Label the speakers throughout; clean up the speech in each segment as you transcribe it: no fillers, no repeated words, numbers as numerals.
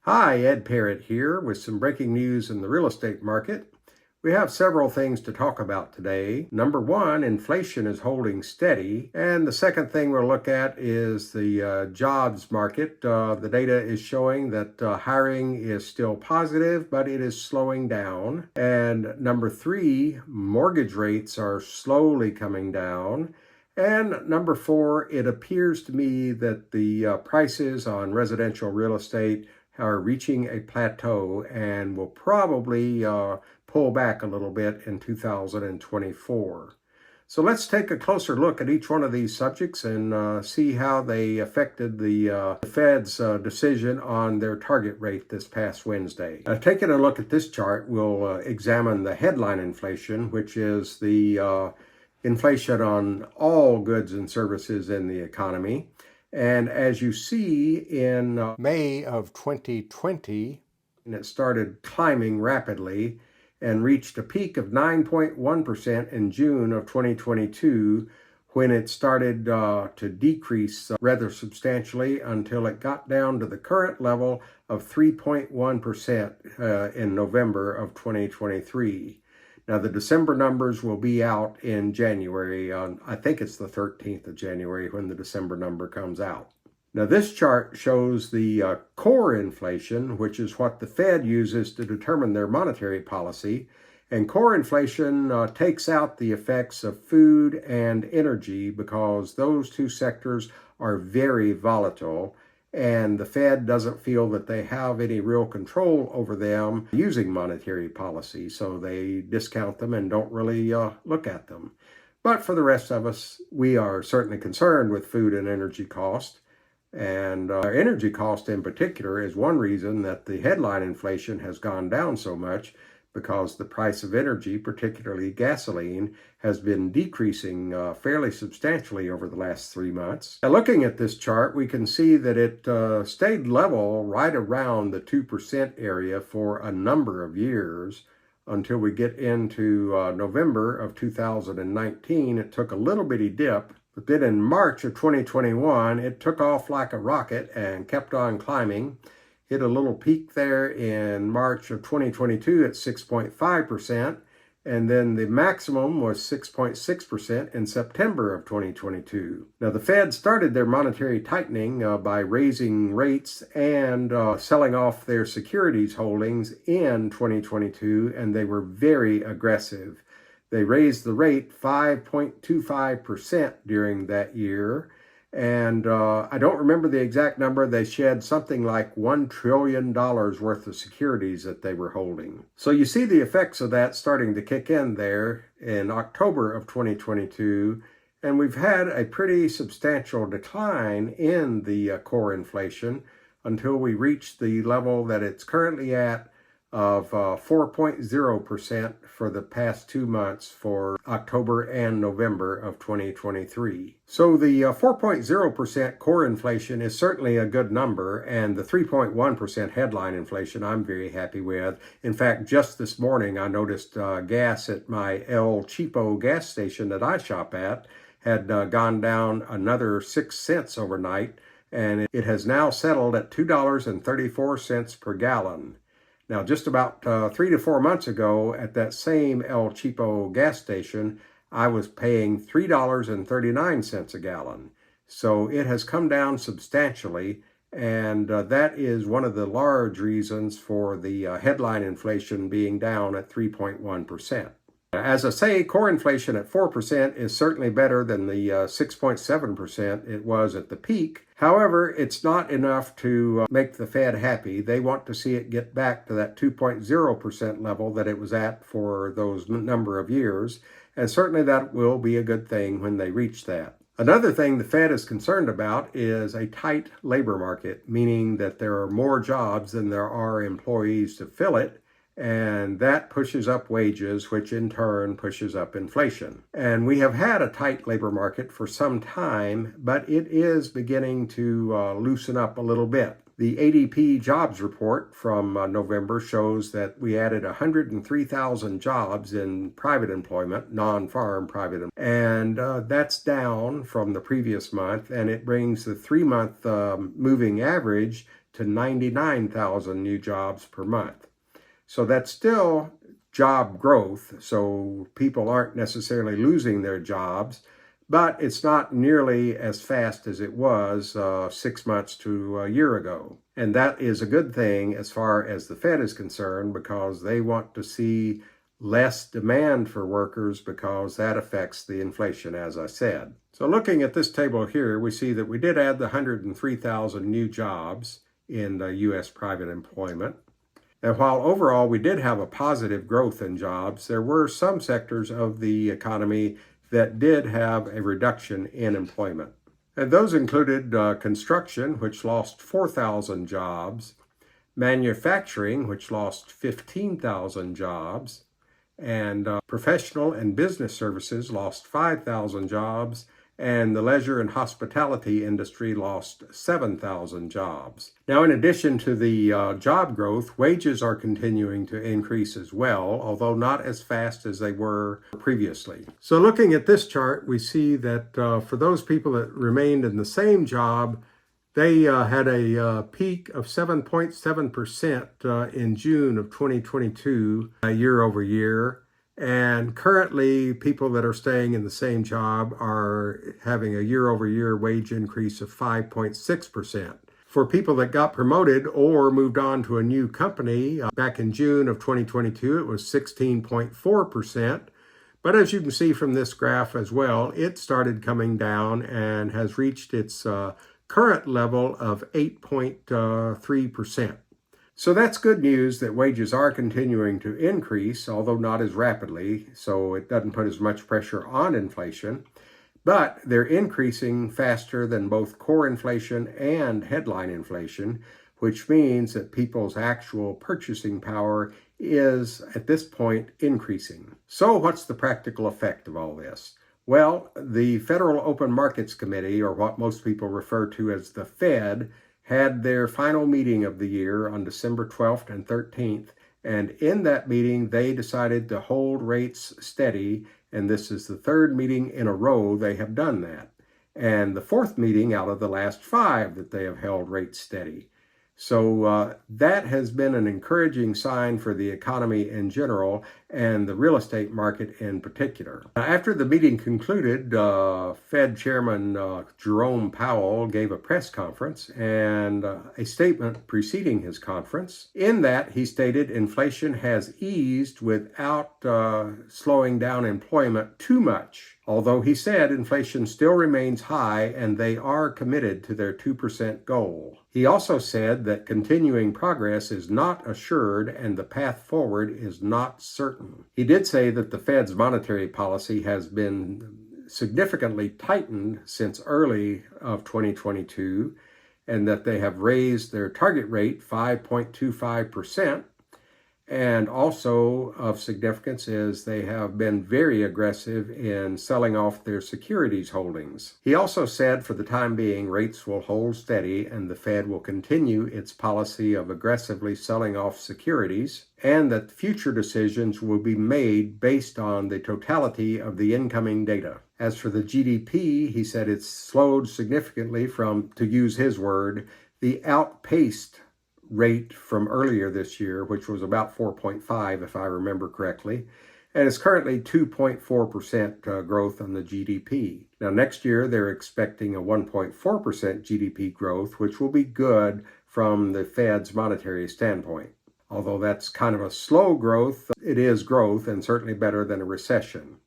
Speaker 1: Hi, Ed Parrott here with some breaking news in the real estate market. We have several things to talk about today. Number one, inflation is holding steady. And the second thing we'll look at is the jobs market. The data is showing that hiring is still positive, but it is slowing down. And number three, mortgage rates are slowly coming down. And number four, it appears to me that the prices on residential real estate are reaching a plateau and will probably pull back a little bit in 2024. So let's take a closer look at each one of these subjects and see how they affected the Fed's decision on their target rate this past Wednesday. Taking a look at this chart, we'll examine the headline inflation, which is the inflation on all goods and services in the economy. And as you see in May of 2020, and it started climbing rapidly and reached a peak of 9.1% in June of 2022, when it started to decrease rather substantially until it got down to the current level of 3.1% in November of 2023. Now, the December numbers will be out in January. I think it's the 13th of January when the December number comes out. Now, this chart shows the core inflation, which is what the Fed uses to determine their monetary policy. And core inflation takes out the effects of food and energy because those two sectors are very volatile. And the Fed doesn't feel that they have any real control over them using monetary policy, so they discount them and don't really look at them. But for the rest of us, we are certainly concerned with food and energy cost. And energy cost in particular is one reason that the headline inflation has gone down so much, because the price of energy, particularly gasoline, has been decreasing fairly substantially over the last 3 months. Now, looking at this chart, we can see that it stayed level right around the 2% area for a number of years until we get into November of 2019. It took a little bitty dip, but then in March of 2021, it took off like a rocket and kept on climbing. Hit a little peak there in March of 2022 at 6.5%, and then the maximum was 6.6% in September of 2022. Now, the Fed started their monetary tightening by raising rates and selling off their securities holdings in 2022, and they were very aggressive. They raised the rate 5.25% during that year. And I don't remember the exact number. They shed something like $1 trillion worth of securities that they were holding. So you see the effects of that starting to kick in there in October of 2022. And we've had a pretty substantial decline in the core inflation until we reach the level that it's currently at of 4.0% for the past 2 months for October and November of 2023. So the 4.0% core inflation is certainly a good number, and the 3.1% headline inflation I'm very happy with. In fact, just this morning I noticed gas at my El Cheapo gas station that I shop at had gone down another 6 cents overnight, and it has now settled at $2.34 per gallon. Now, just about 3 to 4 months ago at that same El Cheapo gas station, I was paying $3.39 a gallon. So it has come down substantially, and that is one of the large reasons for the headline inflation being down at 3.1%. As I say, core inflation at 4% is certainly better than the 6.7% it was at the peak. However, it's not enough to make the Fed happy. They want to see it get back to that 2.0% level that it was at for those number of years. And certainly that will be a good thing when they reach that. Another thing the Fed is concerned about is a tight labor market, meaning that there are more jobs than there are employees to fill it. And that pushes up wages, which in turn pushes up inflation. And we have had a tight labor market for some time, but it is beginning to loosen up a little bit. The ADP jobs report from November shows that we added 103,000 jobs in private employment, non-farm private employment, and that's down from the previous month, and it brings the 3-month moving average to 99,000 new jobs per month. So that's still job growth, so people aren't necessarily losing their jobs, but it's not nearly as fast as it was 6 months to a year ago. And that is a good thing as far as the Fed is concerned, because they want to see less demand for workers, because that affects the inflation, as I said. So looking at this table here, we see that we did add the 103,000 new jobs in the U.S. private employment. And while overall we did have a positive growth in jobs, there were some sectors of the economy that did have a reduction in employment. And those included construction, which lost 4,000 jobs, manufacturing, which lost 15,000 jobs, and professional and business services lost 5,000 jobs, and the leisure and hospitality industry lost 7,000 jobs. Now, in addition to the job growth, wages are continuing to increase as well, although not as fast as they were previously. So looking at this chart, we see that for those people that remained in the same job, they had a peak of 7.7% in June of 2022, year over year. And currently, people that are staying in the same job are having a year-over-year wage increase of 5.6%. For people that got promoted or moved on to a new company, back in June of 2022, it was 16.4%. But as you can see from this graph as well, it started coming down and has reached its current level of 8.3%. So that's good news that wages are continuing to increase, although not as rapidly, so it doesn't put as much pressure on inflation. But they're increasing faster than both core inflation and headline inflation, which means that people's actual purchasing power is, at this point, increasing. So what's the practical effect of all this? Well, the Federal Open Markets Committee, or what most people refer to as the Fed, had their final meeting of the year on December 12th and 13th. And in that meeting, they decided to hold rates steady. And this is the third meeting in a row they have done that. And the fourth meeting out of the last 5 that they have held rates steady. So that has been an encouraging sign for the economy in general and the real estate market in particular. After the meeting concluded, Fed Chairman Jerome Powell gave a press conference and a statement preceding his conference. In that, he stated inflation has eased without slowing down employment too much. Although he said inflation still remains high and they are committed to their 2% goal. He also said that continuing progress is not assured and the path forward is not certain. He did say that the Fed's monetary policy has been significantly tightened since early of 2022 and that they have raised their target rate 5.25%. And also of significance is they have been very aggressive in selling off their securities holdings. He also said for the time being, rates will hold steady and the Fed will continue its policy of aggressively selling off securities, and that future decisions will be made based on the totality of the incoming data. As for the GDP, he said it's slowed significantly from, to use his word, the outpaced rate from earlier this year, which was about 4.5 if I remember correctly, and it's currently 2.4% growth on the GDP. Now next year they're expecting a 1.4% GDP growth, which will be good from the Fed's monetary standpoint. Although that's kind of a slow growth, it is growth and certainly better than a recession.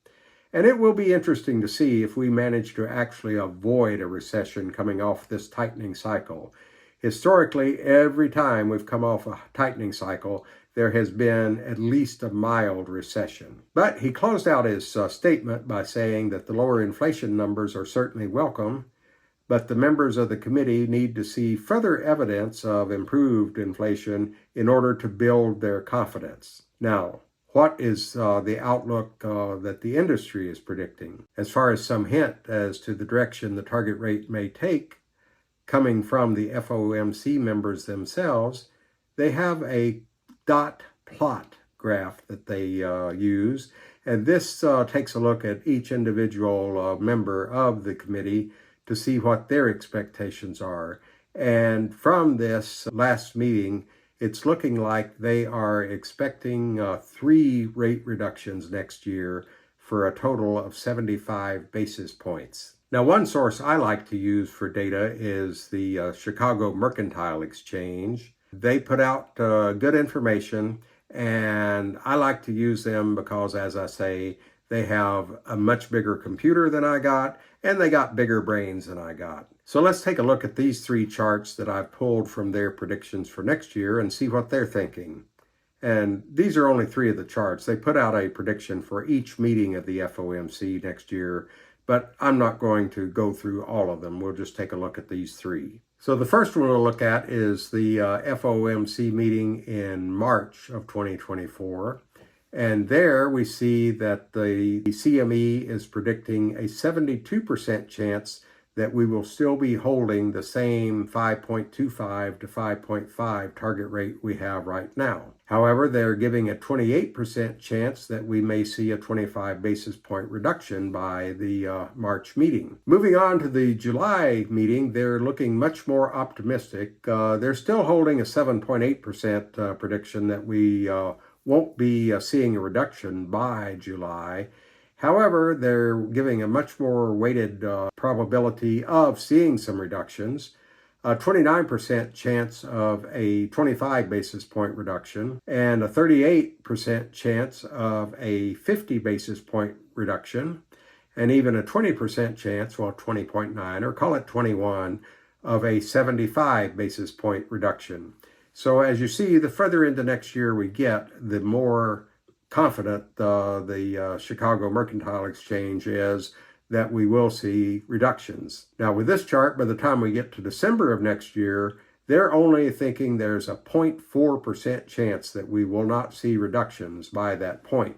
Speaker 1: And it will be interesting to see if we manage to actually avoid a recession coming off this tightening cycle. Historically, every time we've come off a tightening cycle, there has been at least a mild recession. But he closed out his statement by saying that the lower inflation numbers are certainly welcome, but the members of the committee need to see further evidence of improved inflation in order to build their confidence. Now, what is the outlook that the industry is predicting? As far as some hint as to the direction the target rate may take, coming from the FOMC members themselves, they have a dot plot graph that they use. And this takes a look at each individual member of the committee to see what their expectations are. And from this last meeting, it's looking like they are expecting 3 rate reductions next year for a total of 75 basis points. Now, one source I like to use for data is the Chicago Mercantile Exchange. They put out good information, and I like to use them because, as I say, they have a much bigger computer than I got, and they got bigger brains than I got. So let's take a look at these 3 charts that I've pulled from their predictions for next year and see what they're thinking. And these are only 3 of the charts. They put out a prediction for each meeting of the FOMC next year, but I'm not going to go through all of them. We'll just take a look at these 3. So the first one we'll look at is the FOMC meeting in March of 2024. And there we see that the CME is predicting a 72% chance that we will still be holding the same 5.25 to 5.5 target rate we have right now. However, they're giving a 28% chance that we may see a 25 basis point reduction by the March meeting. Moving on to the July meeting, they're looking much more optimistic. They're still holding a 7.8% prediction that we won't be seeing a reduction by July. However, they're giving a much more weighted probability of seeing some reductions, a 29% chance of a 25 basis point reduction, and a 38% chance of a 50 basis point reduction, and even a 20% chance, well, 20.9, or call it 21, of a 75 basis point reduction. So as you see, the further into next year we get, the more confident the Chicago Mercantile Exchange is that we will see reductions. Now with this chart, by the time we get to December of next year, they're only thinking there's a 0.4% chance that we will not see reductions by that point.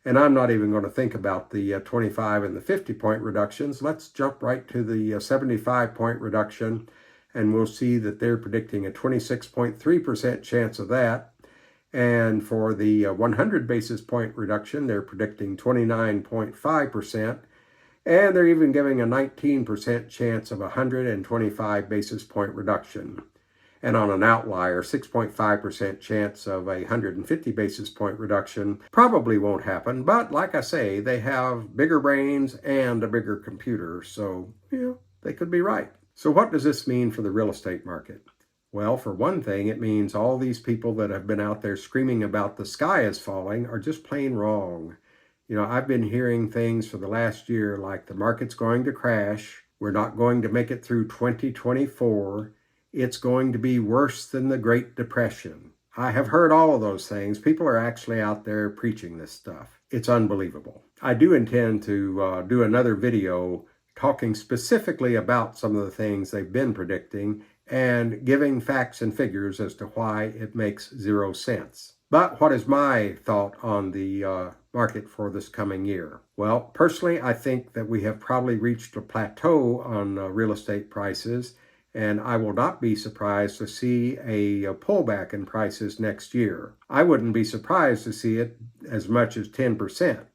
Speaker 1: And I'm not even going to think about the 25 and the 50 point reductions. Let's jump right to the 75 point reduction, and we'll see that they're predicting a 26.3% chance of that. And for the 100 basis point reduction, they're predicting 29.5%. And they're even giving a 19% chance of a 125 basis point reduction. And on an outlier, 6.5% chance of a 150 basis point reduction probably won't happen. But like I say, they have bigger brains and a bigger computer. So, they could be right. So what does this mean for the real estate market? Well, for one thing, it means all these people that have been out there screaming about the sky is falling are just plain wrong. I've been hearing things for the last year like the market's going to crash, we're not going to make it through 2024, it's going to be worse than the Great Depression. I have heard all of those things. People are actually out there preaching this stuff. It's unbelievable. I do intend to do another video talking specifically about some of the things they've been predicting and giving facts and figures as to why it makes 0 sense. But what is my thought on the market for this coming year? Well, personally, I think that we have probably reached a plateau on real estate prices, and I will not be surprised to see a pullback in prices next year. I wouldn't be surprised to see it as much as 10%.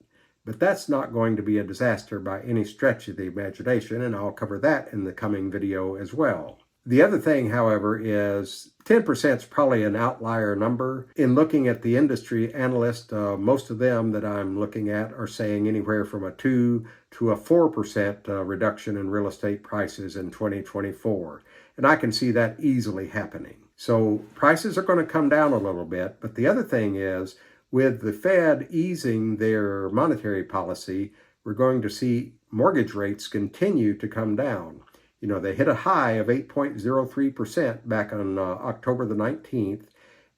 Speaker 1: But that's not going to be a disaster by any stretch of the imagination, and I'll cover that in the coming video as well. The other thing, however, is 10% is probably an outlier number. In looking at the industry analysts, most of them that I'm looking at are saying anywhere from a 2 to a 4% reduction in real estate prices in 2024. And I can see that easily happening. So prices are going to come down a little bit. But the other thing is, with the Fed easing their monetary policy, we're going to see mortgage rates continue to come down. They hit a high of 8.03% back on October the 19th.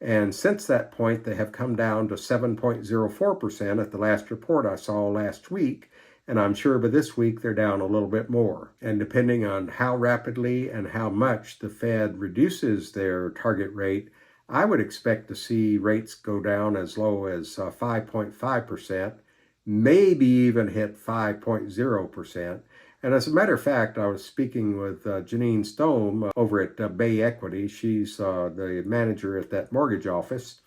Speaker 1: And since that point, they have come down to 7.04% at the last report I saw last week. And I'm sure by this week, they're down a little bit more. And depending on how rapidly and how much the Fed reduces their target rate, I would expect to see rates go down as low as 5.5%, maybe even hit 5.0%. And as a matter of fact, I was speaking with Janine Stone over at Bay Equity. She's the manager at that mortgage office.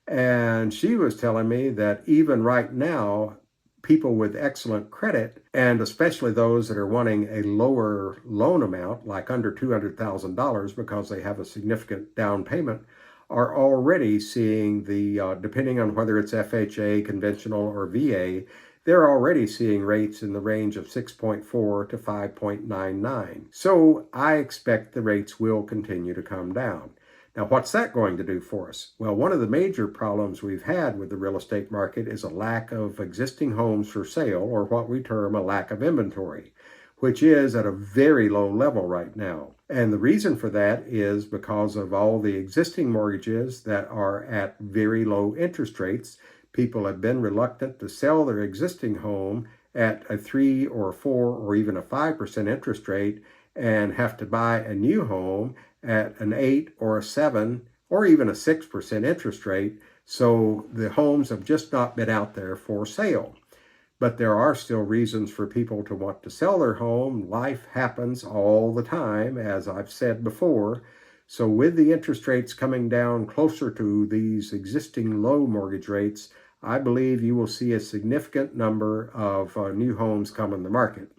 Speaker 1: And she was telling me that even right now, people with excellent credit, and especially those that are wanting a lower loan amount, like under $200,000 because they have a significant down payment, are already seeing depending on whether it's FHA, conventional, or VA, they're already seeing rates in the range of 6.4 to 5.99. So I expect the rates will continue to come down. Now, what's that going to do for us? Well, one of the major problems we've had with the real estate market is a lack of existing homes for sale, or what we term a lack of inventory, which is at a very low level right now. And the reason for that is because of all the existing mortgages that are at very low interest rates. People have been reluctant to sell their existing home at a 3 or 4 or even a 5% interest rate and have to buy a new home at an 8 or a 7 or even a 6% interest rate. So the homes have just not been out there for sale. But there are still reasons for people to want to sell their home. Life happens all the time, as I've said before. So with the interest rates coming down closer to these existing low mortgage rates, I believe you will see a significant number of new homes come in the market.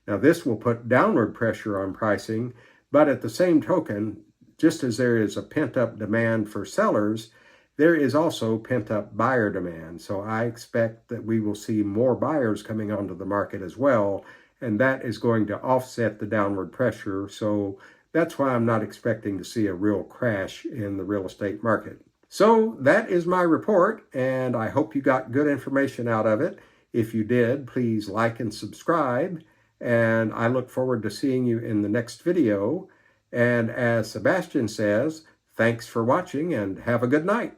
Speaker 1: Now, this will put downward pressure on pricing, but at the same token, just as there is a pent-up demand for sellers, there is also pent-up buyer demand. So I expect that we will see more buyers coming onto the market as well, and that is going to offset the downward pressure. So that's why I'm not expecting to see a real crash in the real estate market. So that is my report, and I hope you got good information out of it. If you did, please like and subscribe, and I look forward to seeing you in the next video. And as Sebastian says, thanks for watching and have a good night.